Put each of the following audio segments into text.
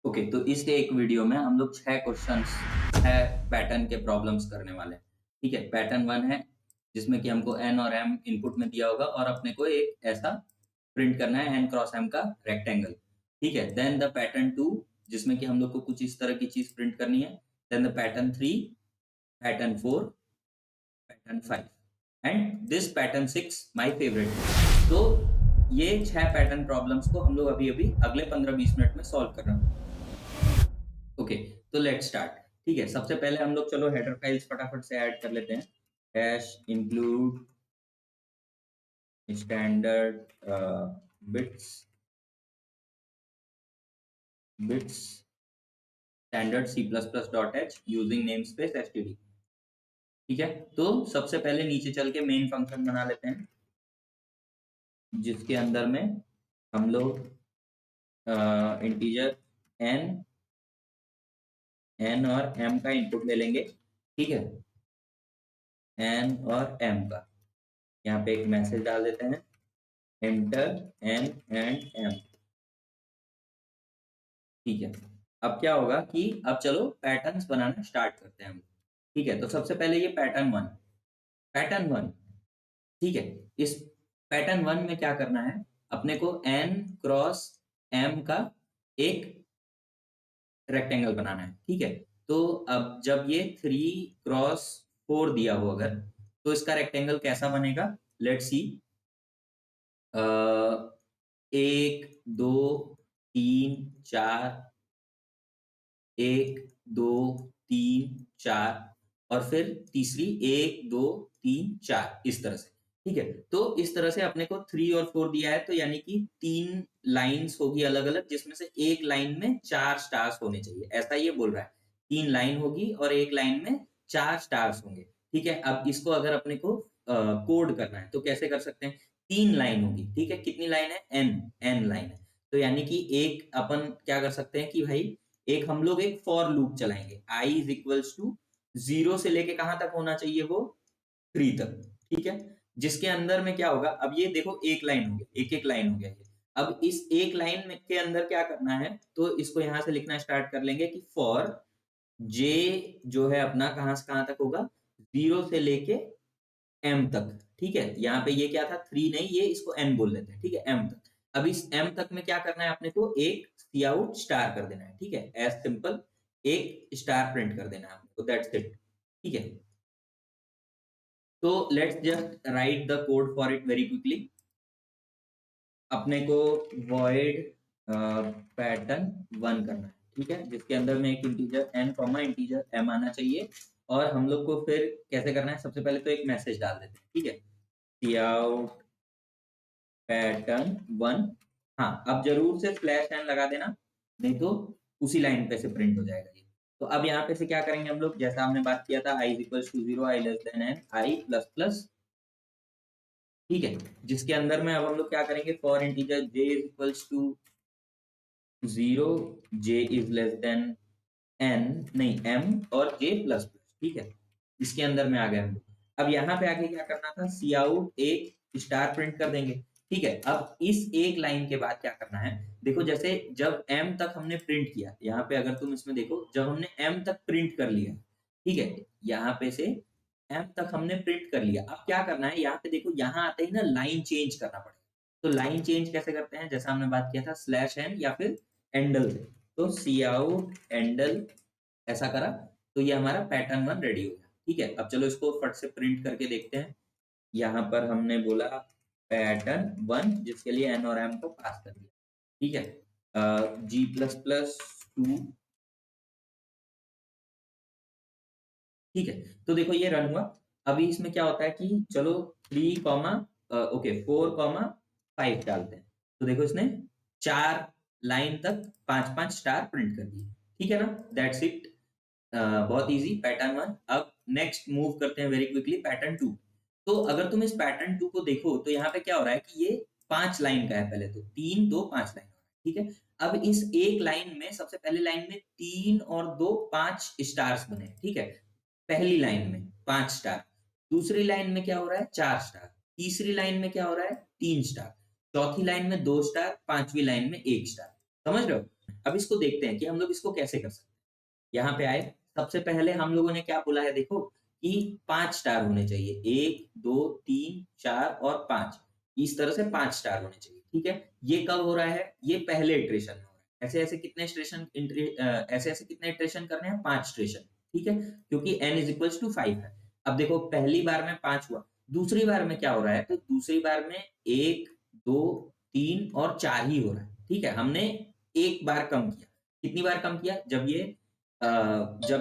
Okay, तो इस एक वीडियो में हम लोग 6 क्वेश्चंस है पैटर्न के प्रॉब्लम्स करने वाले हैं। ठीक है? पैटर्न 1 है जिसमें कि हमको एन और एम इनपुट में दिया होगा और अपने को एक ऐसा प्रिंट करना है एन क्रॉस एम का रेक्टेंगल। ठीक है? देन द पैटर्न 2 जिसमें कि हम लोग को कुछ इस तरह की चीज़ प्रिंट करनी है। Then the pattern 3, pattern 4, pattern 5 and this pattern 6 my favourite. तो ये 6 पैटर्न प्रॉब्लम्स को हम लोग अभी-अभी अगले 15-20 मिनट में सॉल्व कर रहे हैं। ओके, तो लेट्स स्टार्ट। ठीक है, सबसे पहले हम लोग चलो हेडर फाइल्स फटाफट से ऐड कर लेते हैं। Dash include standard bits bits standard C plus plus dot h using name space STD. ठीक है, तो सबसे पहले नीचे चल के मेन फंक्शन बना लेते हैं जिसके अंदर में हम लोग इंटीजर एन एन और एम का इनपुट ले लेंगे। ठीक है, एन और एम का यहाँ पे एक मैसेज डाल देते हैं, एंटर एन एंड एम। ठीक है, अब क्या होगा कि अब चलो पैटर्न्स बनाना स्टार्ट करते हैं हम। ठीक है, तो सबसे पहले ये पैटर्न वन। ठीक है, इस पैटर्न वन में क्या करना है, अपने को एन क्रॉस एम का एक रेक्टेंगल बनाना है। ठीक है, तो अब जब ये 3 क्रॉस 4 दिया हो अगर, तो इसका रेक्टेंगल कैसा बनेगा, लेट्स सी। 1 2 3 4, 1 2 3 4 और फिर तीसरी 1 2 3 4 इस तरह से। ठीक है, तो इस तरह से अपने को 3 और 4 दिया है, तो यानी कि 3 लाइन्स होगी अलग-अलग, जिसमें से एक लाइन में 4 स्टार्स होने चाहिए, ऐसा ये बोल रहा है। 3 लाइन होगी और एक लाइन में 4 स्टार्स होंगे। ठीक है, अब इसको अगर अपने को कोड करना है तो कैसे कर सकते हैं? 3 लाइन होगी। ठीक है, कितनी लाइन है? एन लाइन है। तो यानी कि एक अपन क्या कर सकते हैं कि भाई एक हम लोग एक फॉर लूप चलाएंगे। i इज इक्वल्स टू 0 से लेके कहां तक होना चाहिए वो 3 तक। ठीक है, जिसके अंदर में क्या होगा, अब ये देखो एक लाइन हो गया, एक लाइन हो गया ये। अब इस एक लाइन में के अंदर क्या करना है, तो इसको यहां से लिखना स्टार्ट कर लेंगे कि फॉर j जो है अपना कहां से कहां तक होगा, 0 से लेके m तक। ठीक है, यहाँ पे ये क्या था, 3 नहीं, ये इसको n बोल लेते हैं। ठीक है, m तक। अब इस m तक में क्या करना है, अपने को एक सी आउट स्टार कर देना है। ठीक है, एज सिंपल एक स्टार प्रिंट कर देना है आपको, दैट्स इट। ठीक है, तो let's just right the code for it very quickly. अपने को void पैटर्न 1 करना है। ठीक है, जिसके अंदर में एक integer n comma integer m आना चाहिए। और हम लोग को फिर कैसे करना है, सबसे पहले तो एक मैसेज डाल देते हैं। ठीक है, सी आउट पैटर्न 1। हाँ, अब जरूर से स्लैश एन लगा देना, नहीं तो उसी लाइन पे से प्रिंट हो जाएगा ये। तो अब यहाँ पे से क्या करेंगे हम लोग, जैसा हमने बात किया था, i is equal to 0, i less than n, i plus plus. ठीक है, जिसके अंदर में अब हम लोग क्या करेंगे, for integer j is equal to 0, j is less than n, नहीं m और j प्लस प्लस। ठीक है, इसके अंदर में आ गए हम लोग। अब यहाँ पे आके क्या करना था, सी आउट एक स्टार प्रिंट कर देंगे। ठीक है, अब इस एक लाइन के बाद क्या करना है, देखो जैसे जब m तक हमने प्रिंट किया, यहाँ पे अगर तुम इसमें देखो, जब हमने m तक प्रिंट कर लिया, ठीक है, यहाँ पे से m तक हमने प्रिंट कर लिया। अब क्या करना है, यहाँ पे देखो, यहाँ आते ही ना लाइन चेंज करना पड़ेगा। तो लाइन चेंज कैसे करते हैं, जैसा हमने बात किया था स्लैश एन या फिर एंडल से। तो सी आउट एंडल ऐसा करा, तो ये हमारा पैटर्न 1 रेडी हो गया। ठीक है, अब चलो इसको फट से प्रिंट करके देखते हैं। यहाँ पर हमने बोला पैटर्न 1, जिसके लिए एन और एम को पास कर दिया। ठीक है, जी प्लस प्लस 2। ठीक है, तो देखो ये रन हुआ। अभी इसमें क्या होता है कि चलो 3 कॉमा ओके 4,5 डालते हैं। तो देखो इसने 4 लाइन तक 5-5 स्टार प्रिंट कर दिए। ठीक है ना, दैट्स इट। बहुत इजी पैटर्न 1। अब नेक्स्ट मूव करते हैं वेरी क्विकली पैटर्न 2। तो अगर तुम इस पैटर्न 2 को देखो, तो यहाँ पे क्या हो रहा है कि ये 5 लाइन का है, पहले तो 3 2 5 लाइन। ठीक है, अब इस एक लाइन में सबसे पहले लाइन में 3 और 2 5 स्टार्स बने। ठीक है, पहली लाइन में 5 स्टार, दूसरी लाइन में क्या हो रहा है, 4 स्टार, तीसरी लाइन में क्या हो रहा है, 3 स्टार, चौथी लाइन में 2 स्टार, पांचवी लाइन में 1 स्टार। समझ रहे हो? अब इसको देखते हैं कि हम लोग इसको कैसे कर सकते हैं। यहाँ पे आए, सबसे पहले हम लोगों ने क्या बोला है देखो कि 5 स्टार होने चाहिए। 1, 2, 3, 4 और 5 इस तरह से 5 स्टार होने चाहिए, ठीक है? ये कब हो रहा है? ये पहले इटरेशन में हो रहा है। ऐसे-ऐसे कितने ऐसे-ऐसे कितने इटरेशन करने हैं? 5 इटरेशन, ठीक है? क्योंकि n इज़ इक्वल्स टू 5 है। अब देखो पहली बार में 5 हुआ, दूसरी बार में क्या हो रहा है? तो दूसरी बार में 1, 2, 3 और 4 ही हो रहा है, ठीक है? हमने 1 बार कम किया। कितनी बार कम किया? जब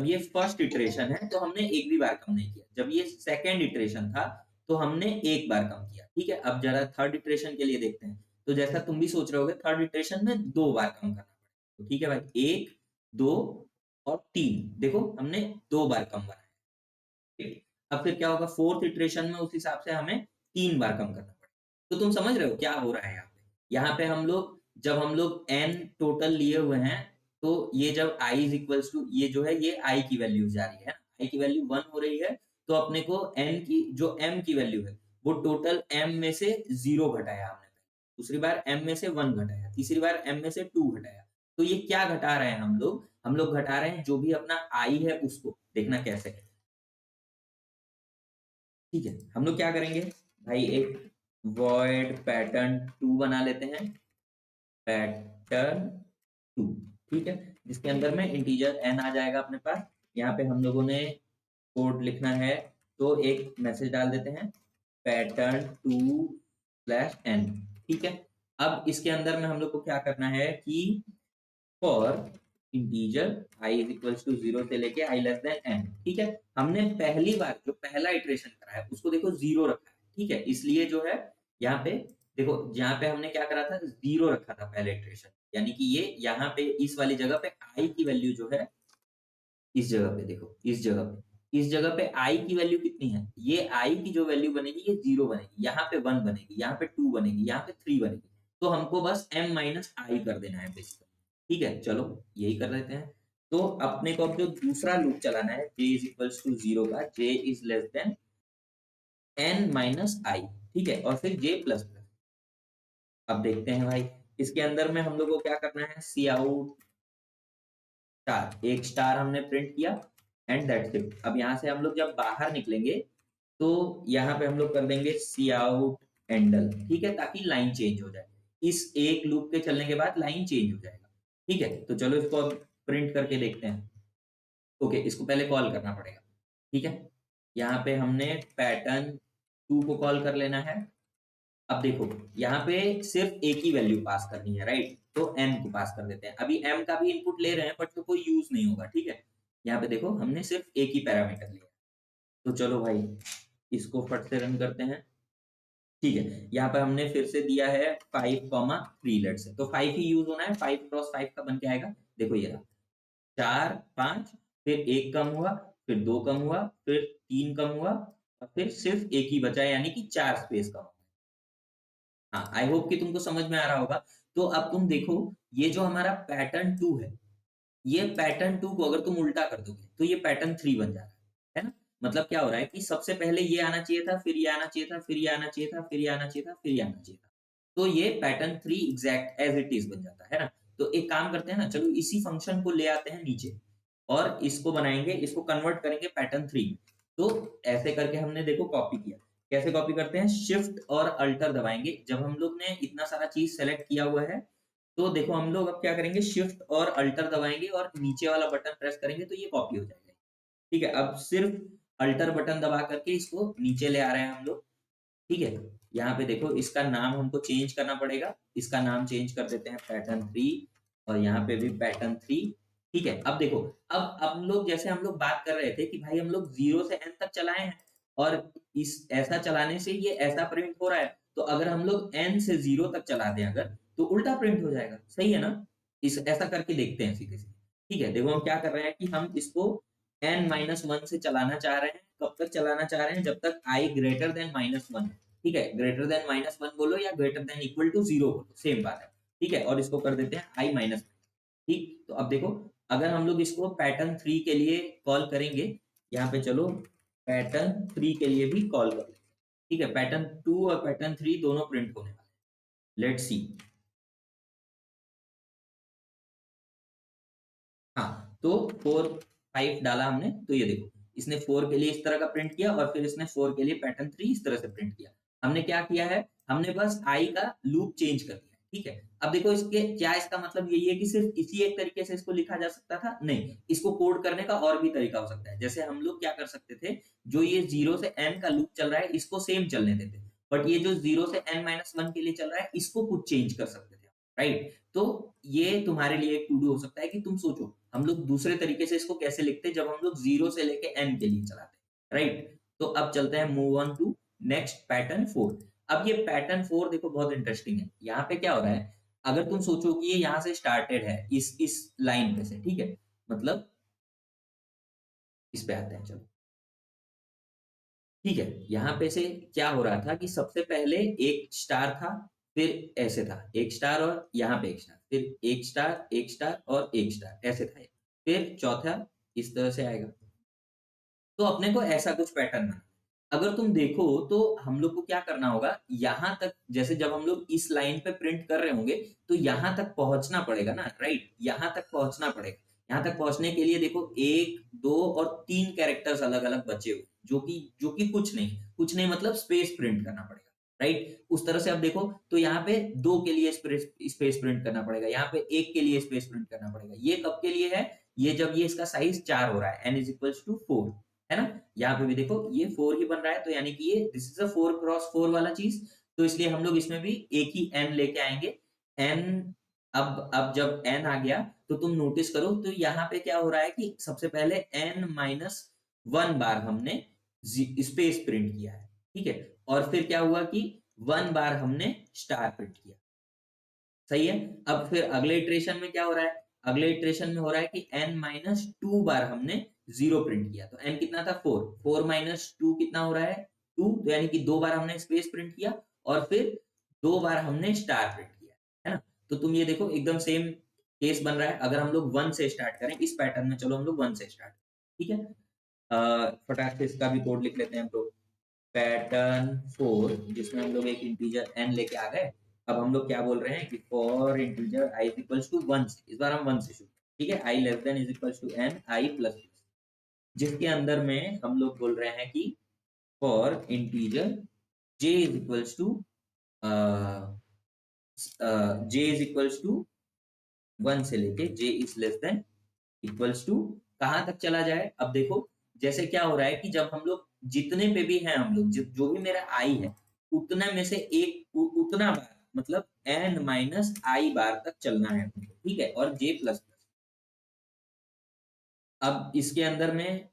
ये फर्स्ट इटरेशन है तो हमने एक भी बार कम नहीं किया। जब ये सेकंड इटरेशन था तो हमने एक बार कम किया, ठीक है? अब जरा थर्ड इटरेशन के लिए देखते हैं। तो जैसा तुम भी सोच रहे होगे थर्ड इटरेशन में 2 बार कम करना पड़ेगा। तो ठीक है भाई 1, 2 और 3 देखो हमने 2 बार कम बनाया, ठीक है? अब फिर क्या होगा फोर्थ इटरेशन में उस हिसाब से हमें 3 बार कम करना पड़ेगा। तो तुम समझ रहे हो क्या हो रहा है यहाँ पे? यहाँ पे हम लोग n टोटल लिए हुए हैं तो ये जब i इज इक्वल्स टू ये जो है ये i की वैल्यू जा रही है ना, i की वैल्यू 1 हो रही है तो अपने को n की जो m की वैल्यू है वो टोटल m में से 0 घटाया हमने, दूसरी बार m में से 1 घटाया, तीसरी बार m में से 2 घटाया। तो ये क्या घटा रहे हैं हम लोग घटा रहे हैं जो भी अपना i है उसको। देखना कैसे है, ठीक है? हम लोग क्या करेंगे भाई, एक वॉइड पैटर्न 2 बना लेते हैं, पैटर्न 2, ठीक है? जिसके अंदर में इंटीजर n आ जाएगा अपने पास। यहाँ पे हम लोगों ने कोड लिखना है तो एक मैसेज डाल देते हैं पैटर्न 2/n, ठीक है? अब इसके अंदर में हम लोग को क्या करना है कि for integer i is equals to 0 से लेके i लेस देन n, ठीक है? हमने पहली बार जो पहला इटरेशन करा है उसको देखो 0 रखा है, ठीक है? इसलिए जो है यहाँ पे देखो यहाँ पे हमने क्या करा था 0 रखा था पहले इटरेशन, यानी कि ये यहाँ पे इस वाली जगह पे i की वैल्यू जो है इस जगह पे देखो, इस जगह पे i की वैल्यू कितनी है? ये i की जो वैल्यू बनेगी ये 0 बनेगी, यहाँ पे 1 बनेगी, यहाँ पे 2 बनेगी, यहाँ पे 3 बनेगी। तो हमको बस m माइनस i कर देना है बेसिकली, ठीक है? चलो यही कर देते हैं। तो अपने को अब जो दूसरा लूप चलाना है j इज इक्वल्स टू 0 का, j is less than n minus i, ठीक है? और फिर j प्लस प्लस। अब देखते हैं भाई इसके अंदर में हम लोग को क्या करना है, सी आउट स्टार, एक स्टार हमने प्रिंट किया एंड दैट्स इट। अब यहाँ से हम लोग जब बाहर निकलेंगे तो यहाँ पे हम लोग कर देंगे सी आउट एंडल, ठीक है? ताकि लाइन चेंज हो जाए, इस एक लूप के चलने के बाद लाइन चेंज हो जाएगा, ठीक है? तो चलो इसको अब प्रिंट करके देखते हैं। ओके, इसको पहले कॉल करना पड़ेगा, ठीक है? यहाँ पे हमने पैटर्न 2 को कॉल कर लेना है। अब देखो यहाँ पे सिर्फ एक ही वैल्यू पास करनी है, राइट? तो m को पास कर देते हैं। अभी m का भी इनपुट ले रहे हैं बट तो कोई यूज नहीं होगा, ठीक है? यहाँ पे देखो हमने सिर्फ एक ही पैरामीटर लिया। तो चलो भाई इसको फट से रन करते हैं, ठीक है? यहाँ पे हमने फिर से दिया है 5,3 लेट से, तो 5 ही यूज होना है। 5 क्रॉस 5 का बन के आएगा, देखो ये रहा 4, 5, फिर 1 कम हुआ, फिर 2 कम हुआ, फिर 3 कम हुआ और फिर सिर्फ एक ही बचा यानी कि 4 स्पेस कम। हाँ, आई होप कि तुमको समझ में आ रहा होगा। तो अब तुम देखो ये जो हमारा पैटर्न 2 है, ये पैटर्न 2 को अगर तुम उल्टा कर दोगे तो ये पैटर्न 3 बन जा रहा है ना? मतलब क्या हो रहा है कि सबसे पहले ये आना चाहिए था, फिर ये आना चाहिए था, फिर ये आना चाहिए था, फिर ये आना चाहिए था, फिर ये आना चाहिए था। तो ये pattern 3 exact as it is बन जाता है ना? तो एक काम करते हैं ना, चलो इसी फंक्शन को ले आते हैं नीचे और इसको बनाएंगे, इसको कन्वर्ट करेंगे पैटर्न 3 में। तो ऐसे करके हमने देखो कॉपी किया। कैसे कॉपी करते हैं? शिफ्ट और अल्टर दबाएंगे। जब हम लोग ने इतना सारा चीज सेलेक्ट किया हुआ है तो देखो हम लोग अब क्या करेंगे, शिफ्ट और अल्टर दबाएंगे और नीचे वाला बटन प्रेस करेंगे तो ये कॉपी हो जाएगा, ठीक है? अब सिर्फ अल्टर बटन दबा करके इसको नीचे ले आ रहे हैं हम लोग, ठीक है? यहाँ पे देखो इसका नाम हमको चेंज करना पड़ेगा, इसका नाम चेंज कर देते हैं पैटर्न 3 और यहाँ पे भी पैटर्न 3, ठीक है? अब देखो अब हम लोग जैसे हम लोग बात कर रहे थे कि भाई हम लोग 0 से n तक चलाए हैं और इस ऐसा चलाने से ये ऐसा प्रिंट हो रहा है, तो अगर हम लोग n से 0 तक चला दें अगर तो उल्टा प्रिंट हो जाएगा, सही है ना? इस ऐसा करके देखते हैं सीधे-सीधे, ठीक है? देखो हम क्या कर रहे हैं कि हम इसको n-1 से चलाना चाह रहे हैं। कब तक चलाना चाह रहे हैं? जब तक i ग्रेटर देन -1 है, ठीक है? ग्रेटर देन -1 बोलो या ग्रेटर देन इक्वल टू 0 बोलो, सेम बात है, ठीक है? और इसको कर देते हैं i माइनस, ठीक? तो अब देखो अगर हम लोग इसको पैटर्न 3 के लिए कॉल करेंगे, यहाँ पे चलो पैटर्न 3 के लिए भी कॉल कर लेते हैं, ठीक है? पैटर्न 2 और पैटर्न 3 दोनों प्रिंट होने वाले हैं। Let's see. हाँ, तो 4 5 डाला हमने, तो ये देखो इसने 4 के लिए इस तरह का प्रिंट किया और फिर इसने 4 के लिए पैटर्न 3 इस तरह से प्रिंट किया। हमने क्या किया है, हमने बस आई का लूप चेंज कर दिया, ठीक है? अब देखो इसके क्या इसका मतलब यही है कि सिर्फ इसी एक तरीके से इसको लिखा जा सकता था? नहीं, इसको कोड करने का और भी तरीका हो सकता है। जैसे हम लोग क्या कर सकते थे, जो ये 0 से n का लूप चल रहा है, इसको सेम चलने देते। बट ये जो 0 से n-1 के लिए चल रहा है, इसको कुछ चेंज कर सकते थे, राइट? तो ये तुम्हारे लिए एक टू डू हो सकता है कि तुम सोचो, हम लोग दूसरे तरीके से इसको कैसे लिखते जब हम लोग 0 से लेके n के लिए चलाते, राइट? तो अब चलते हैं move on to next pattern 4। अब ये पैटर्न 4 देखो बहुत इंटरेस्टिंग है। यहाँ पे क्या हो रहा है, अगर तुम सोचो कि ये यहाँ से स्टार्टेड है इस लाइन पे से, ठीक है? मतलब इस पे आते हैं, चलो। ठीक है, यहाँ पे से क्या हो रहा था कि सबसे पहले एक स्टार था, फिर ऐसे था, एक स्टार और यहाँ पे एक स्टार, फिर एक स्टार और एक स्टार, ऐसे था ये। फिर चौथा इस तरह से आएगा। तो अपने को ऐसा कुछ पैटर्न बना। अगर तुम देखो तो हम लोग को क्या करना होगा, यहाँ तक जैसे जब हम लोग इस लाइन पे प्रिंट कर रहे होंगे, तो यहाँ तक पहुँचना पड़ेगा ना, राइट? यहाँ तक पहुँचना पड़ेगा। यहाँ तक पहुँचने के लिए देखो 1, 2 और 3 कैरेक्टर्स अलग-अलग बचे हुए, जो कि कुछ नहीं मतलब स्पेस प्रिंट करना पड़ेगा, राइट? उस तरह से अब देखो, तो यहाँ पे 2 के लिए स्पेस प्रिंट करना पड़ेगा, यहाँ पे 1 के लिए स्पेस प्रिंट करना पड़ेगा। ये कब के लिए है? ये जब ये इसका साइज़ 4 हो रहा है, n = 4, है ना? यहाँ पे भी देखो ये 4 ही बन रहा है, तो यानी कि ये दिस इज अ 4 क्रॉस 4 वाला चीज, तो इसलिए हम लोग इसमें भी एक ही n लेके आएंगे। n अब जब n आ गया, तो तुम नोटिस करो, तो यहाँ पे क्या हो रहा है कि सबसे पहले n-1 बार हमने स्पेस प्रिंट किया है, ठीक है? और फिर क्या हुआ कि 1 बार हमने स्टार प्रिंट किया। सही है? अब फिर अगले इटरेशन में क्या हो रहा है? अगले इटरेशन में हो रहा है कि n-2 बार हमने 0 प्रिंट किया। तो n कितना था? 4, 4 माइनस 2 कितना हो रहा है? 2, तो यानी कि 2 बार हमने स्पेस प्रिंट किया और फिर 2 बार हमने स्टार प्रिंट किया, है ना? तो तुम ये देखो एकदम सेम केस बन रहा है। अगर हम लोग 1 से स्टार्ट करें इस पैटर्न में, चलो हम लोग 1 से स्टार्ट, ठीक है? फटाक से इसका भी कोड लिख लेते हैं हम लोग। पैटर्न 4 जिसमें हम लोग एक इंटीजर n लेके आ गए। अब हम लोग क्या बोल रहे हैं कि for integer i equals to 1 से, इस बार हम 1 से शुरू, ठीक है? i less than is equals to n i plus, जिसके अंदर में हम लोग बोल रहे हैं कि for integer j is equals to j is equals to 1 से लेके j is less than equals to कहाँ तक चला जाए। अब देखो जैसे क्या हो रहा है कि जब हम लोग जितने पे भी हैं, हम लोग जो भी मेरा आई है, उतने में से उतना बार मतलब n माइनस आई बार तक चलना है हमको, ठीक है? और j प्लस प्लस। अब इसके अंदर में,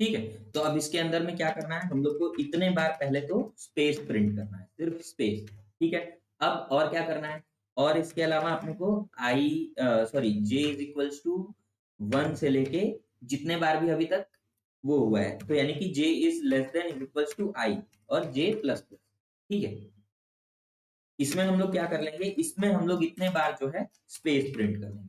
ठीक है, तो अब इसके अंदर में क्या करना है, हम लोग को इतने बार पहले तो स्पेस प्रिंट करना है, सिर्फ स्पेस, ठीक है? अब और क्या करना है, और इसके अलावा अपने को I sorry j is equals to 1 से लेके जितने बार भी अभी तक वो हुआ है, तो यानी कि j is less than is equals to I और j प्लस प्लस, ठीक है? इसमें हम लोग क्या कर लेंगे, इसमें हम लोग इतने बार जो है स्पेस प्रिंट कर लेंगे,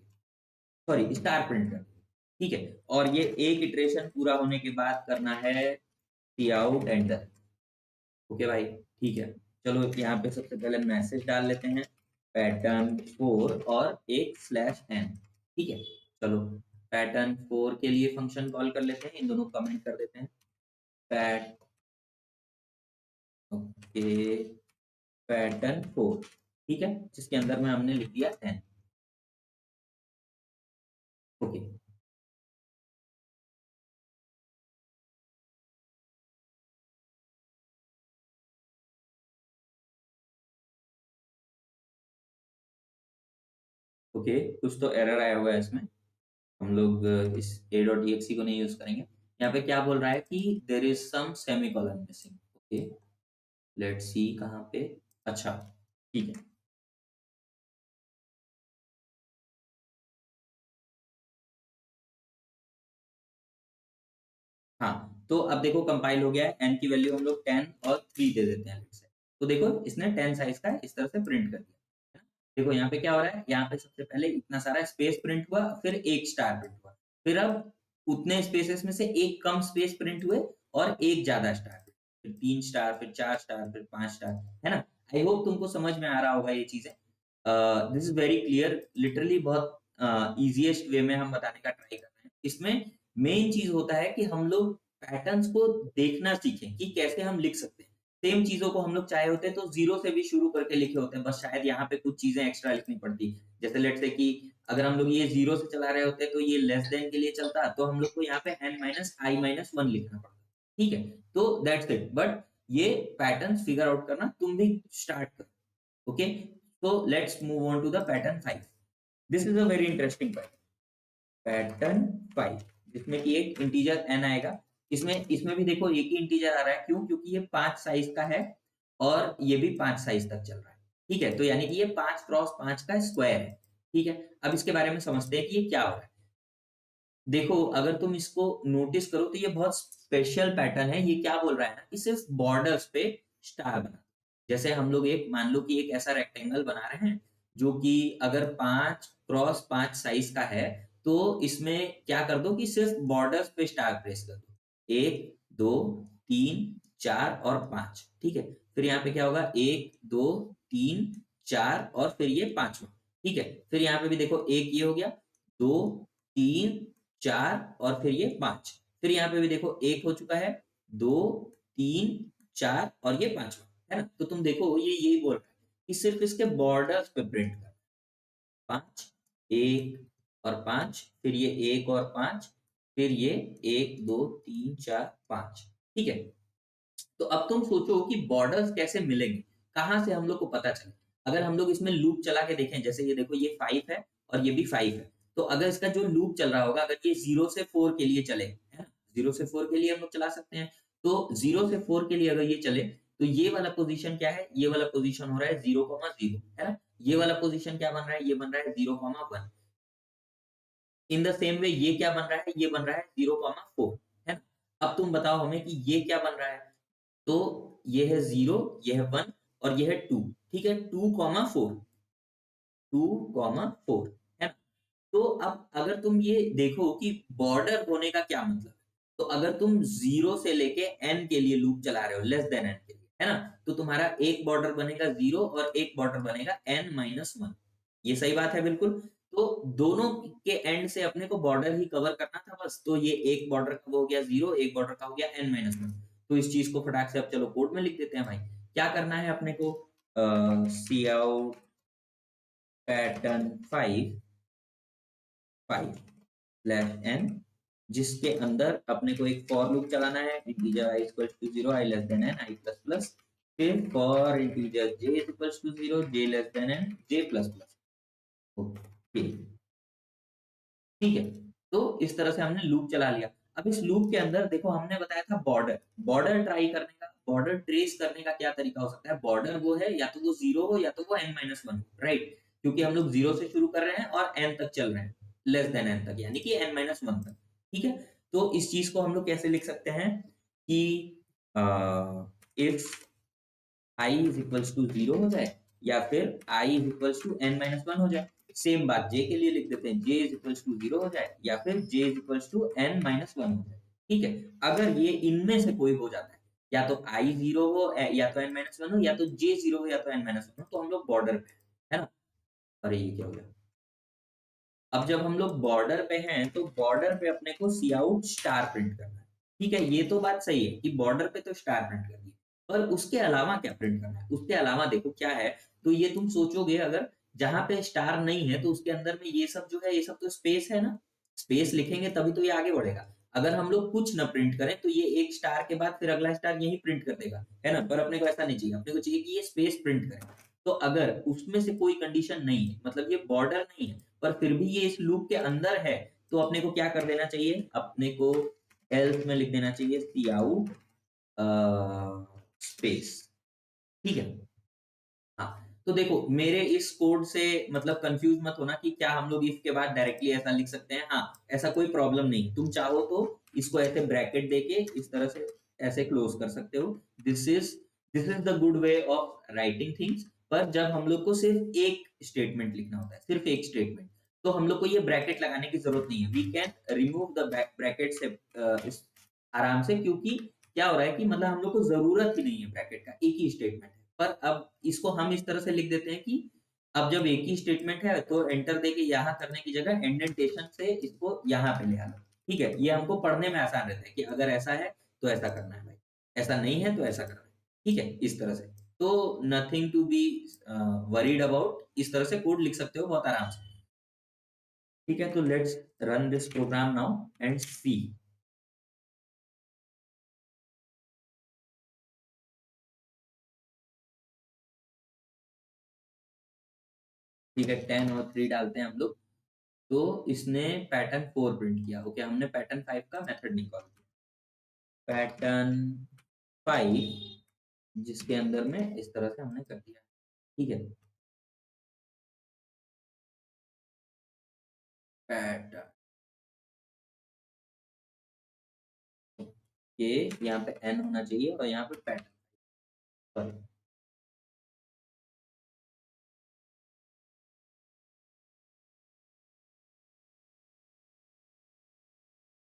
सॉरी स्टार प्रिंट कर लेंगे, ठीक है? और ये एक इटरेशन पूरा होने के बाद करना है सी आउट एंटर। ओके भाई, ठीक है। चलो यहाँ पे सबसे पहले मैसेज डाल लेते हैं, पैटर्न 4 और एक स्लैश एन, ठीक है? चलो पैटर्न 4 के लिए फंक्शन कॉल कर लेते हैं, इन दोनों कमेंट कर देते हैं। पैट ओके, पैटर्न 4, ठीक है, जिसके अंदर में हमने लिख दिया एन। ओके, ओके, कुछ तो एरर आया हुआ है इसमें। हम लोग इस a.exe को नहीं यूज करेंगे। यहाँ पे क्या बोल रहा है कि there is some semicolon missing. Okay, let's see कहाँ पे। अच्छा, ठीक है। हाँ, तो अब देखो कंपाइल हो गया है, n की वैल्यू हम लोग 10 और 3 दे देते हैं लेट्स से। तो देखो इसने 10 साइज का इस तरह से प्रिंट कर दिया। देखो यहाँ पे क्या हो रहा है, यहाँ पे सबसे पहले इतना सारा स्पेस प्रिंट हुआ, फिर एक स्टार प्रिंट हुआ, फिर अब उतने स्पेसेस में से एक कम स्पेस प्रिंट हुए और एक ज्यादा स्टार, फिर 3 स्टार, फिर 4 स्टार, फिर 5 स्टार, है ना? आई होप तुमको समझ में आ रहा होगा ये चीजें। This is very clear, literally बहुत इजीएस्ट वे में हम बताने का ट्राई कर रहे हैं। इसमें मेन चीज होता है कि हम लोग पैटर्न्स को देखना सीखें कि कैसे हम लिख सकते हैं। सेम चीजों को हम लोग चाहे होते तो जीरो से भी शुरू करके लिखे होते हैं, बस शायद यहाँ पे कुछ चीजें एक्स्ट्रा लिखनी पड़ती। जैसे लेट्स से कि अगर हम लोग ये जीरो से चला रहे होते तो ये लेस देन के लिए चलता, तो हम लोग को यहाँ पे n माइनस आई माइनस वन लिखना पड़ता। ठीक है, तो दैट्स इट। बट ये पैटर्न्स फिगर आउट करना तुम भी स्टार्ट करो। Okay, so let's move on to the pattern 5. This is a very interesting pattern. Pattern 5 जिसमें कि एक इंटीजर n आएगा। इसमें इसमें भी देखो एक ही इंटीजर आ रहा है, क्यों? क्योंकि ये 5 साइज का है और ये भी 5 साइज तक चल रहा है। ठीक है, तो यानी कि ये 5 क्रॉस 5 का स्क्वायर है। ठीक है, अब इसके बारे में समझते हैं कि ये क्या हो रहा है। देखो, अगर तुम इसको नोटिस करो तो ये बहुत स्पेशल पैटर्न है। ये क्या बोल रहा है ना कि सिर्फ बॉर्डर्स पे स्टार बना। जैसे हम लोग एक मान लो कि एक ऐसा रेक्टेंगल बना रहे हैं जो कि अगर 5 क्रॉस 5 साइज का है, तो इसमें क्या कर दो कि सिर्फ बॉर्डर्स पे स्टार प्रेस कर दो। 1 2 3 4 और 5। ठीक है, फिर यहाँ पे क्या होगा? 1 2 3 4 और फिर ये 5वां। ठीक है, फिर यहाँ पे भी देखो एक ये हो गया, 2 3 4 और फिर ये 5। फिर यहाँ पे भी देखो एक हो चुका है, 2 3 4 और ये 5वां, है ना? तो तुम देखो ये यही बोल रहा है कि सिर्फ इसके बॉर्डर्स पे प्रिंट कर। 5 1 और 5, फिर ये 1 और 5, फिर ये 1 2 3 4 5। ठीक है, तो अब तुम सोचो कि बॉर्डर्स कैसे मिलेंगे, कहां से हम लोग को पता चले। अगर हम लोग इसमें लूप चला के देखें, जैसे ये देखो ये 5 है और ये भी 5 है, तो अगर इसका जो लूप चल रहा होगा, अगर ये 0 से 4 के लिए चले, है ना? 0 से 4 के लिए हम लोग चला सकते हैं। तो 0 से 4 के लिए अगर ये चले, तो ये वाला पोजीशन क्या है? ये वाला पोजीशन हो रहा है 0,0, है ना? ये वाला पोजीशन क्या बन रहा है? ये बन रहा है 0,1। इन द सेम वे ये क्या बन रहा है? ये बन रहा है 0,4, है ना? अब तुम बताओ हमें कि ये क्या बन रहा है? तो ये है 0, ये है 1 और ये है 2। ठीक है, 2,4, 2,4, है ना? तो अब अगर तुम ये देखो कि बॉर्डर होने का क्या मतलब है, तो अगर तुम 0 से लेके n के लिए लूप चला रहे हो, लेस देन n के लिए, है ना? तो तुम्हारा एक बॉर्डर बनेगा 0 और एक बॉर्डर बनेगा n माइनस 1। ये सही बात है बिल्कुल। तो दोनों के एंड से अपने को बॉर्डर ही कवर करना था बस। तो ये एक बॉर्डर का हो गया 0, एक बॉर्डर का हो गया n माइनस 1। तो इस चीज को फटाक से अब चलो कोड में लिख देते हैं भाई। क्या करना है अपने को? सी आउट पैटर्न 5 स्लैश n, जिसके अंदर अपने को एक फॉर लूप चलाना है। Integer i equals to 0, i less than n, i plus plus. फिर for integer j equals to 0, j less than n, j plus plus. Okay, ठीक है, तो इस तरह से हमने लूप चला लिया। अब इस लूप के अंदर देखो हमने बताया था बॉर्डर। बॉर्डर ट्राई करने का, बॉर्डर ट्रेस करने का क्या तरीका हो सकता है? बॉर्डर वो है या तो वो 0 हो या तो वो n माइनस 1 हो, राइट? क्योंकि हम लोग 0 से शुरू कर रहे हैं और n तक चल रहे हैं, लेस देन n तक, यानी कि n माइनस 1 तक। ठीक है, तो इस चीज को हम लोग कैसे लिख सकते हैं कि if i is equals to 0 हो जाए या फिर i is equals to n minus 1 हो जाए। सेम बात j के लिए लिख देते हैं, j इज इक्वल्स टू 0 हो जाए या फिर j is equals to n minus 1 हो जाए। ठीक है, अगर ये इनमें से कोई हो जाता है, या तो i 0 हो या तो n माइनस 1 हो या तो j 0 हो या तो n माइनस 1 हो, तो हम लोग बॉर्डर पे हैं, है ना? अरे ये क्या हो गया? अब जब हम लोग बॉर्डर पे हैं तो बॉर्डर पे अपने को सी आउट स्टार प्रिंट करना है। ठीक है, ये तो बात सही है कि बॉर्डर पे तो स्टार प्रिंट करनी है, पर उसके अलावा क्या प्रिंट करना है? उसके अलावा देखो क्या है। तो ये तुम सोचोगे, अगर जहां पे स्टार नहीं है तो उसके अंदर में ये सब जो है, ये सब तो स्पेस है ना। स्पेस लिखेंगे तभी तो ये आगे बढ़ेगा। अगर हम लोग कुछ ना प्रिंट करें तो ये एक स्टार के बाद फिर अगला स्टार यही प्रिंट कर देगा, है ना? पर अपने को ऐसा नहीं चाहिए, अपने को चाहिए कि ये स्पेस प्रिंट करे। तो अगर उसमें से कोई कंडीशन नहीं है, मतलब ये बॉर्डर नहीं है, पर फिर भी ये इस लूप के अंदर है, तो अपने को क्या कर देना चाहिए? अपने को एल्स में लिख देना चाहिए सी आउट स्पेस। ठीक है, हाँ, तो देखो मेरे इस कोड से मतलब कंफ्यूज मत होना कि क्या हम लोग इफ के बाद डायरेक्टली ऐसा लिख सकते हैं। हाँ, ऐसा कोई प्रॉब्लम नहीं। तुम चाहो तो इसको ऐसे ब्रैकेट देके इस तरह से ऐसे क्लोज कर सकते हो। This is this is the good way of writing things. पर जब हम लोग को सिर्फ एक स्टेटमेंट लिखना होता है, सिर्फ एक स्टेटमेंट, तो हम लोग को ये ब्रैकेट लगाने की जरूरत नहीं है। We can remove the bracket से आराम से, क्योंकि क्या हो रहा है कि मतलब हम लोग को जरूरत ही नहीं है ब्रैकेट का, एक ही स्टेटमेंट है। पर अब इसको हम इस तरह से लिख देते हैं कि अब जब एक ही स्टेटमेंट है तो एंटर देके यहाँ करने की जगह इंडेंटेशन से इसको यहाँ पे ले आना। ठीक है, ये हमको पढ़ने में आसान रहता है कि अगर ऐसा है तो ऐसा करना है भाई, ऐसा नहीं है तो ऐसा करना है। ठीक है, इस तरह से। तो nothing to be worried about, इस तरह से कोड लिख सकते हो बहुत आराम से। ठीक है, तो let's run this program now and see. ठीक है, 10 और 3 डालते हैं हम लोग। तो इसने पैटर्न 4 प्रिंट किया। ओके, हमने पैटर्न 5 का मेथड नहीं कॉल किया। पैटर्न 5 जिसके अंदर में इस तरह से हमने कर दिया। ठीक है, पैटर्न के यहाँ पे एन होना चाहिए और यहाँ पे पैटर्न।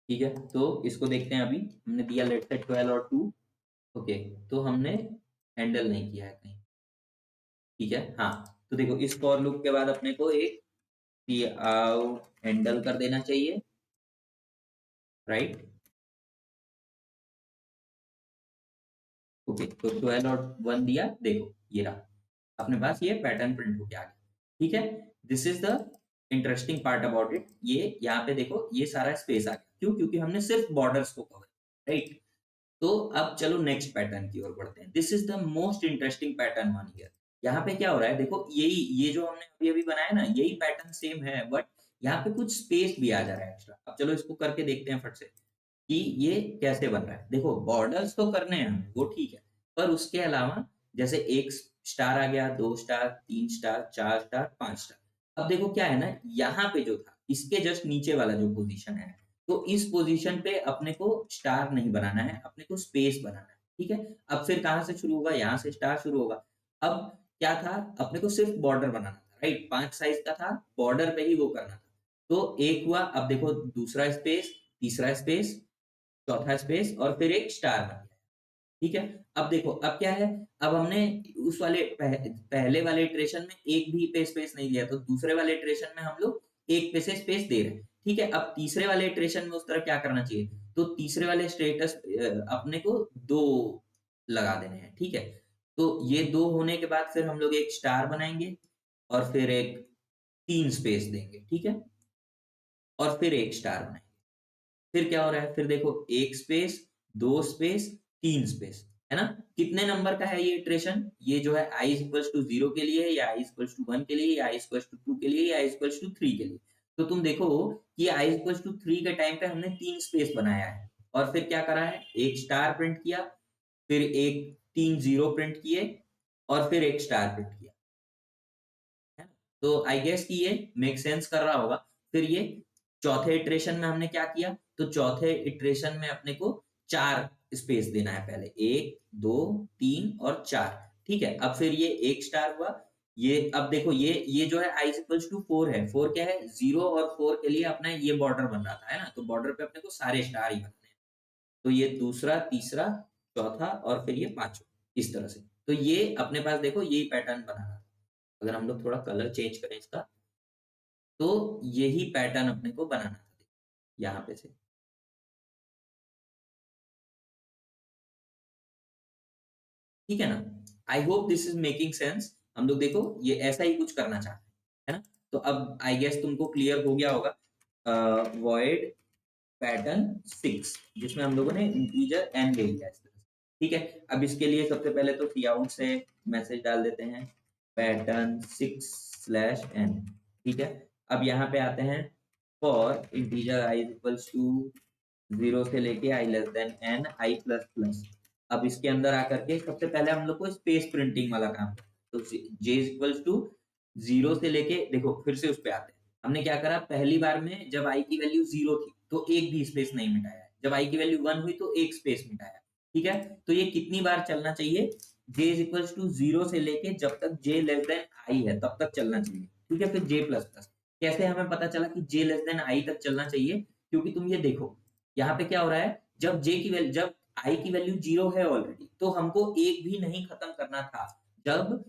ठीक है, तो इसको देखते हैं। अभी हमने दिया लेट से 12 और 2। ओके, तो हमने हैंडल नहीं किया है कहीं। ठीक है, हाँ, तो देखो इस फॉर लूप के बाद अपने को एक आउट हैंडल कर देना चाहिए, राइट। ओके, तो 12 और 1 दिया, देखो ये रहा अपने पास, ये पैटर्न प्रिंट होके आ गया। ठीक है, this is the interesting part about it. ये यहाँ पे देखो ये सारा स्पेस आ गया, क्यों? क्योंकि हमने सिर्फ बॉर्डर्स को कवर, राइट। तो अब चलो नेक्स्ट पैटर्न की ओर बढ़ते हैं। This is the most interesting pattern one here. यहाँ पे क्या हो रहा है, देखो यही, ये जो हमने अभी अभी बनाया ना, यही पैटर्न सेम है, बट यहाँ पे कुछ स्पेस भी आ जा रहा है एक्स्ट्रा। अब चलो इसको करके देखते हैं फट से कि ये कैसे बन रहा है। देखो बॉर्डर्स तो करने हैं हमें, वो ठीक है, पर उसके अलावा जैसे एक स्टार आ गया, 2 स्टार, 3 स्टार, 4 स्टार, 5 स्टार। अब देखो क्या है ना, यहाँ पे जो था इसके जस्ट नीचे वाला जो पोजीशन है, तो इस पोजीशन पे अपने को स्टार नहीं बनाना है, अपने को स्पेस बनाना है। ठीक है, अब फिर कहाँ से शुरू होगा, यहाँ से स्टार शुरू होगा। अब क्या था, अपने को सिर्फ बॉर्डर बनाना था, राइट। 5 साइज का था, बॉर्डर पे ही वो करना था। तो एक हुआ, अब देखो दूसरा स्पेस, तीसरा स्पेस, चौथा स्पेस और फिर एक स्टार बन गया। ठीक है, अब देखो अब क्या है, अब हमने उस वाले पहले वाले इटरेशन में एक भी पे स्पेस नहीं दिया, तो दूसरे वाले इटरेशन में हम लोग एक पे से स्पेस दे रहे हैं। ठीक है, अब तीसरे वाले इटरेशन में उस तरह क्या करना चाहिए, तो तीसरे वाले स्टेटस अपने को 2 लगा देने हैं। ठीक है, तो ये 2 होने के बाद फिर हम लोग एक स्टार बनाएंगे और फिर एक 3 स्पेस देंगे। ठीक है, और फिर एक स्टार बनाएंगे। फिर क्या हो रहा है, फिर देखो एक स्पेस, 2 स्पेस, 3 स्पेस, है ना। कितने नंबर का है ये इटरेशन, ये जो है i इक्वल्स टू 0 के लिए, या i इक्वल्स टू 1 के लिए, या i इक्वल्स टू 2 के लिए, या i इक्वल्स टू 3 के लिए। तो तुम देखो कि i इक्वल्स टू 3 के टाइम पे हमने 3 स्पेस बनाया है और फिर क्या करा है, एक स्टार प्रिंट किया, फिर एक 3 0 प्रिंट किए और फिर एक स्टार प्रिंट किया, है ना? तो आई गेस कि ये मेक सेंस कर रहा होगा। फिर ये चौथे इटरेशन में हमने क्या किया, तो चौथे इटरेशन में अपने को 4 स्पेस देना है पहले, 1 2 3 और 4। ठीक है, अब फिर ये एक स्टार हुआ। ये अब देखो ये जो है i इक्वल्स टू 4 है, 4 क्या है, 0 और 4 के लिए अपना ये बॉर्डर बन रहा था, है ना। तो बॉर्डर पे अपने को सारे स्टार ही बनाने हैं। तो ये दूसरा, तीसरा, चौथा और फिर ये पांचवा, इस तरह से। तो ये अपने पास देखो यही पैटर्न बना रहा था। अगर हम लोग थोड़ा कलर चेंज करें इसका, तो यही पैटर्न अपने को बनाना था यहाँ पे से। ठीक है ना, I hope this is making sense. हम लोग देखो ये ऐसा ही कुछ करना चाहते हैं, है ना। तो अब आई गेस तुमको क्लियर हो गया होगा। वॉइड पैटर्न 6 जिसमें हम लोगों ने इंटीजर एन ले लिया इस तरह से। ठीक है, अब इसके लिए सबसे पहले तो काउट से मैसेज डाल देते हैं, पैटर्न 6/n। ठीक है, अब यहाँ पे आते हैं for integer i equals to 0 से लेके i less than n i plus plus. अब इसके अंदर आकर के सबसे पहले हम लोग को स्पेस प्रिंटिंग वाला काम करना है। तो j इक्वल्स टू 0 से लेके, देखो फिर से उस पे आते हैं। हमने क्या करा, पहली बार में जब i की वैल्यू 0 थी तो एक भी स्पेस नहीं मिटाया, जब i की वैल्यू 1 हुई तो एक स्पेस मिटाया। ठीक है, तो ये कितनी बार चलना चाहिए, j इक्वल्स टू 0 से लेके जब तक j लेस देन i है तब तक चलना चाहिए। ठीक है, फिर j प्लस प्लस। कैसे हमें पता चला कि j लेस देन i तक चलना चाहिए, क्योंकि तुम ये देखो यहाँ पे क्या हो रहा है, जब j की वैल्यू, जब i की वैल्यू 0 है ऑलरेडी, तो हमको एक भी नहीं खत्म करना था। जब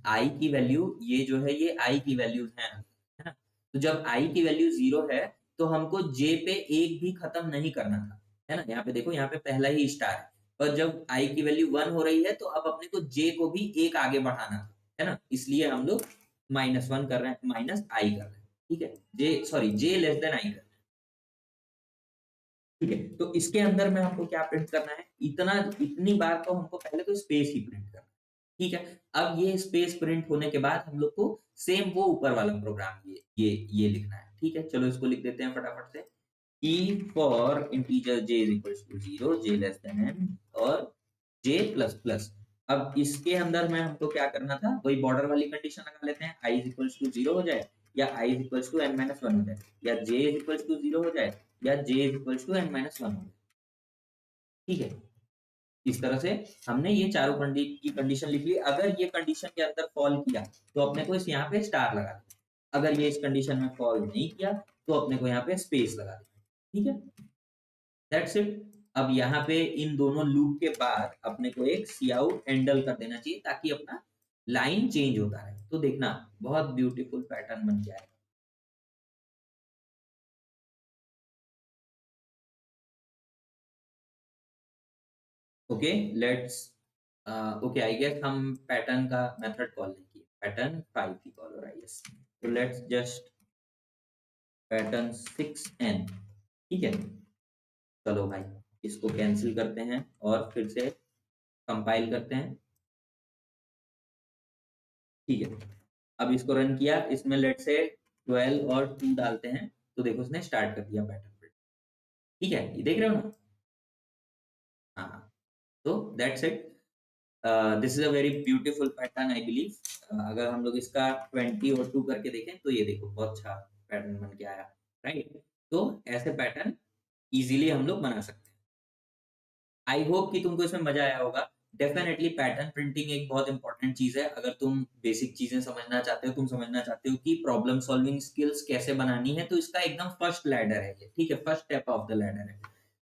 आई की वैल्यू ये जो है ये आई की वैल्यूज है ना। तो जब आई की वैल्यू 0 है तो हमको जे पे एक भी खत्म नहीं करना था, है ना। यहाँ पे देखो, यहाँ पे पहला ही स्टार है, पर जब आई की वैल्यू 1 हो रही है तो अब अपने को जे को भी एक आगे बढ़ाना था, है ना। इसलिए हम लोग -1 कर रहे हैं, माइनस आई कर रहे हैं, ठीक है। J sorry J less than I कर रहे हैं, ठीक है। तो इसके अंदर में हमको क्या प्रिंट करना है, इतनी बार तो हमको पहले तो स्पेस ही प्रिंट करना है, ठीक है। अब ये स्पेस प्रिंट होने के बाद हम लोग को सेम वो ऊपर वाला प्रोग्राम ये लिखना है, ठीक है। चलो इसको लिख देते हैं फटाफट से। ई for integer j is equals to 0, j less than n और j प्लस प्लस। अब इसके अंदर में हमको क्या करना था, वही बॉर्डर वाली कंडीशन लगा लेते हैं, i इज इक्वल्स टू 0 हो जाए या i is equals to n minus 1 हो जाए, या j इज इक्वल्स टू 0 हो जाए या j is equals to n minus 1 हो जाए, ठीक है। इस तरह से हमने ये चारों की कंडीशन लिख ली। अगर ये कंडीशन के अंदर फॉल किया तो अपने को इस यहाँ पे स्टार लगा देना, अगर ये इस कंडीशन में फॉल नहीं किया तो अपने को यहाँ पे स्पेस लगा देना, ठीक है। That's it. अब यहाँ पे इन दोनों लूप के बाद अपने को एक सी आउट एंडल कर देना चाहिए ताकि अपना लाइन चेंज होता रहे। तो देखना बहुत ब्यूटीफुल पैटर्न बन गया है। Okay let's okay I guess हम पैटर्न का मेथड कॉल नहीं किए, पैटर्न 5 की कॉल हो रहा है, यस। तो लेट्स जस्ट पैटर्न 6n, ठीक है। चलो भाई इसको कैंसिल करते हैं और फिर से कंपाइल करते हैं, ठीक है। अब इसको रन किया, इसमें लेट से 12 और 2 डालते हैं तो देखो उसने स्टार्ट कर दिया पैटर्न प्रिंट, ठीक है। ये देख रहे हो ना। हाँ, तो that's it. This is a very beautiful pattern I believe. अगर हम लोग इसका 20 और 2 करके देखें तो ये देखो बहुत अच्छा पैटर्न बन के आया, राइट। तो ऐसे पैटर्न इजीली हम लोग बना सकते हैं। आई होप कि तुमको इसमें मजा आया होगा। डेफिनेटली पैटर्न प्रिंटिंग एक बहुत इंपॉर्टेंट चीज है। अगर तुम बेसिक चीजें समझना चाहते हो, तुम समझना चाहते हो कि प्रॉब्लम सॉल्विंग स्किल्स कैसे बनानी है, तो इसका एकदम फर्स्ट लैडर है ये, ठीक है, first step of the ladder है।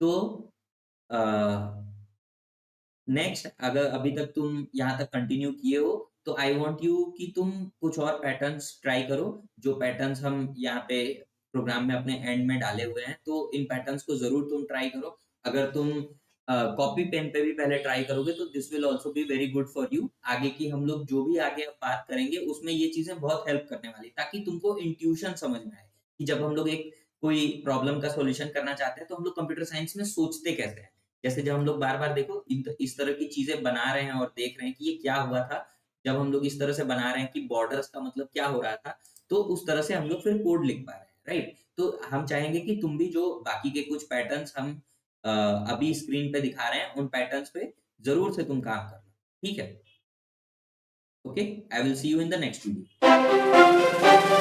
तो नेक्स्ट अगर अभी तक तुम यहाँ तक कंटिन्यू किए हो तो आई वांट यू कि तुम कुछ और पैटर्न्स ट्राई करो, जो पैटर्न्स हम यहाँ पे प्रोग्राम में अपने एंड में डाले हुए हैं। तो इन पैटर्न्स को जरूर तुम ट्राई करो। अगर तुम कॉपी पेन पे भी पहले ट्राई करोगे तो this will also be very good for you. आगे की हम लोग जो भी आगे अब बात करेंगे उसमें ये चीजें बहुत हेल्प करने वाली, ताकि तुमको इंट्यूशन समझ में आए कि जब हम लोग एक कोई प्रॉब्लम का सॉल्यूशन करना चाहते हैं तो हम लोग कंप्यूटर साइंस में सोचते कैसे हैं। जैसे जब हम लोग बार-बार देखो इस तरह की चीजें बना रहे हैं और देख रहे हैं कि ये क्या हुआ था, जब हम लोग इस तरह से बना रहे हैं कि बॉर्डर्स का मतलब क्या हो रहा था, तो उस तरह से हम लोग फिर कोड लिख पा रहे हैं, राइट। तो हम चाहेंगे कि तुम भी जो बाकी के कुछ पैटर्न्स हम अभी स्क्रीन पे दिखा रहे हैं उन पैटर्न्स पे जरूर से तुम काम करना, ठीक है। Okay, I will see you in the next video.